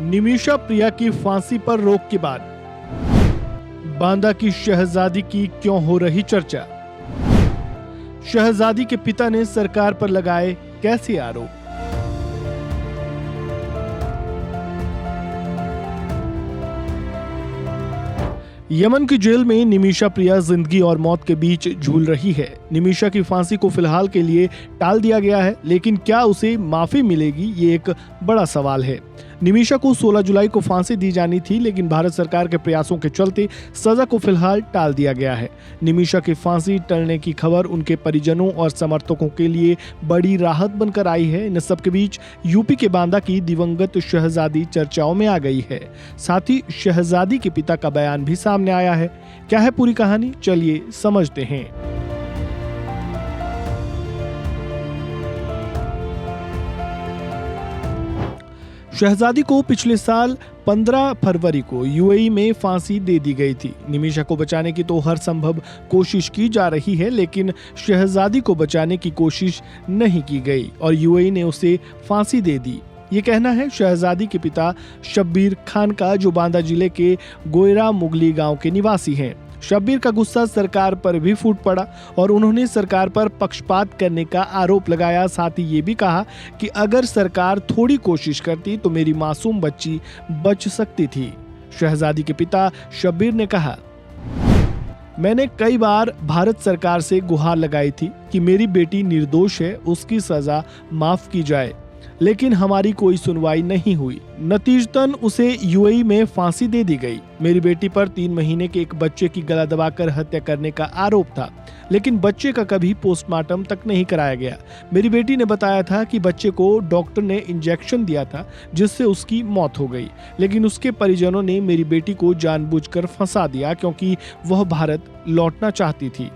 निमिषा प्रिया की फांसी पर रोक के बाद बांदा की शहजादी की क्यों हो रही चर्चा? शहजादी के पिता ने सरकार पर लगाए कैसे आरोप? यमन की जेल में निमिषा प्रिया जिंदगी और मौत के बीच झूल रही है। निमिषा की फांसी को फिलहाल के लिए टाल दिया गया है, लेकिन क्या उसे माफी मिलेगी, ये एक बड़ा सवाल है। निमिषा को 16 जुलाई को फांसी दी जानी थी, लेकिन भारत सरकार के प्रयासों के चलते सजा को फिलहाल टाल दिया गया है। निमिषा की फांसी टलने की खबर उनके परिजनों और समर्थकों के लिए बड़ी राहत बनकर आई है। इन सब के बीच यूपी के बांदा की दिवंगत शहजादी चर्चाओं में आ गई है। साथ ही शहजादी के पिता का बयान भी सामने आया है। क्या है पूरी कहानी, चलिए समझते हैं। शहजादी को पिछले साल 15 फरवरी को यूएई में फांसी दे दी गई थी। निमिषा को बचाने की तो हर संभव कोशिश की जा रही है, लेकिन शहजादी को बचाने की कोशिश नहीं की गई और यूएई ने उसे फांसी दे दी। ये कहना है शहजादी के पिता शब्बीर खान का, जो बांदा जिले के गोयरा मुगली गांव के निवासी हैं। शब्बीर का गुस्सा सरकार पर भी फूट पड़ा और उन्होंने सरकार पर पक्षपात करने का आरोप लगाया। साथ ही ये भी कहा कि अगर सरकार थोड़ी कोशिश करती तो मेरी मासूम बच्ची बच सकती थी। शहजादी के पिता शब्बीर ने कहा, मैंने कई बार भारत सरकार से गुहार लगाई थी कि मेरी बेटी निर्दोष है, उसकी सजा माफ की जाए, लेकिन हमारी कोई सुनवाई नहीं हुई। नतीजतन उसे यूएई में फांसी दे दी गई। मेरी बेटी पर 3 महीने के एक बच्चे की गला दबाकर हत्या करने का आरोप था, लेकिन बच्चे का कभी पोस्टमार्टम तक नहीं कराया गया। मेरी बेटी ने बताया था कि बच्चे को डॉक्टर ने इंजेक्शन दिया था, जिससे उसकी मौत हो गई, लेकिन उसके परिजनों ने मेरी बेटी को जानबूझकर फंसा दिया क्योंकि वह भारत लौटना चाहती थी।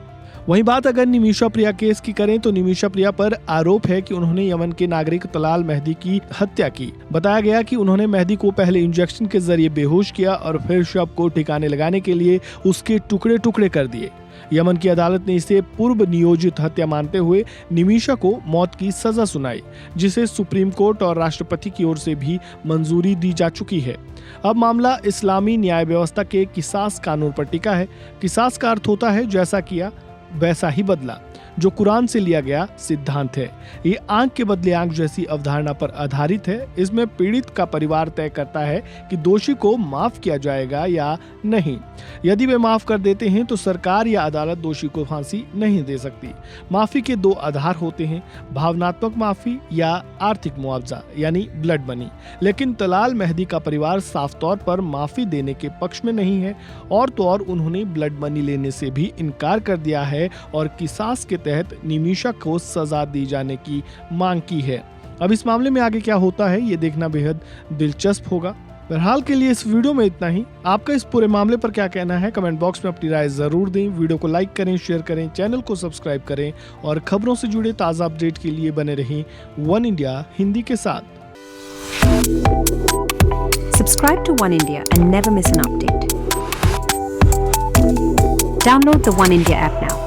वहीं बात अगर निमिषा प्रिया केस की करें तो निमिषा प्रिया पर आरोप है कि उन्होंने यमन के नागरिक तलाल मेहदी की हत्या की। बताया गया कि उन्होंने मेहदी को पहले इंजेक्शन के जरिए बेहोश किया और फिर शव को ठिकाने लगाने के लिए उसके टुकड़े टुकड़े कर दिए। यमन की अदालत ने इसे पूर्व नियोजित हत्या मानते हुए निमिषा को मौत की सजा सुनाई, जिसे सुप्रीम कोर्ट और राष्ट्रपति की ओर से भी मंजूरी दी जा चुकी है। अब मामला इस्लामी न्याय व्यवस्था के किसास कानून पर टिका है। किसास का अर्थ होता है जैसा किया वैसा ही बदला, जो कुरान से लिया गया सिद्धांत है। ये आंख के बदले आंख जैसी अवधारणा पर आधारित है। इसमें पीड़ित का परिवार तय करता है कि दोषी को माफ किया जाएगा या नहीं। यदि वे माफ कर देते हैं तो सरकार या अदालत दोषी को फांसी नहीं दे सकती। माफी के 2 आधार होते हैं, भावनात्मक माफी या आर्थिक मुआवजा यानी ब्लड मनी। लेकिन तलाल मेहदी का परिवार साफ तौर पर माफी देने के पक्ष में नहीं है, और तो और उन्होंने ब्लड मनी लेने से भी इनकार कर दिया है और किसास के तहत निमिषा को सजा दी जाने की मांग की है। अब इस मामले में आगे क्या होता है, ये देखना बेहद दिलचस्प होगा। फिलहाल के लिए इस वीडियो में इतना ही। आपका इस पूरे मामले पर क्या कहना है, कमेंट बॉक्स में अपनी राय जरूर दें। वीडियो को लाइक करें, शेयर करें, चैनल को सब्सक्राइब करें और खबरों से जुड़े ताजा अपडेट के लिए बने रहें वन इंडिया हिंदी के साथ। Subscribe to One India and never miss an update. Download the One India app now.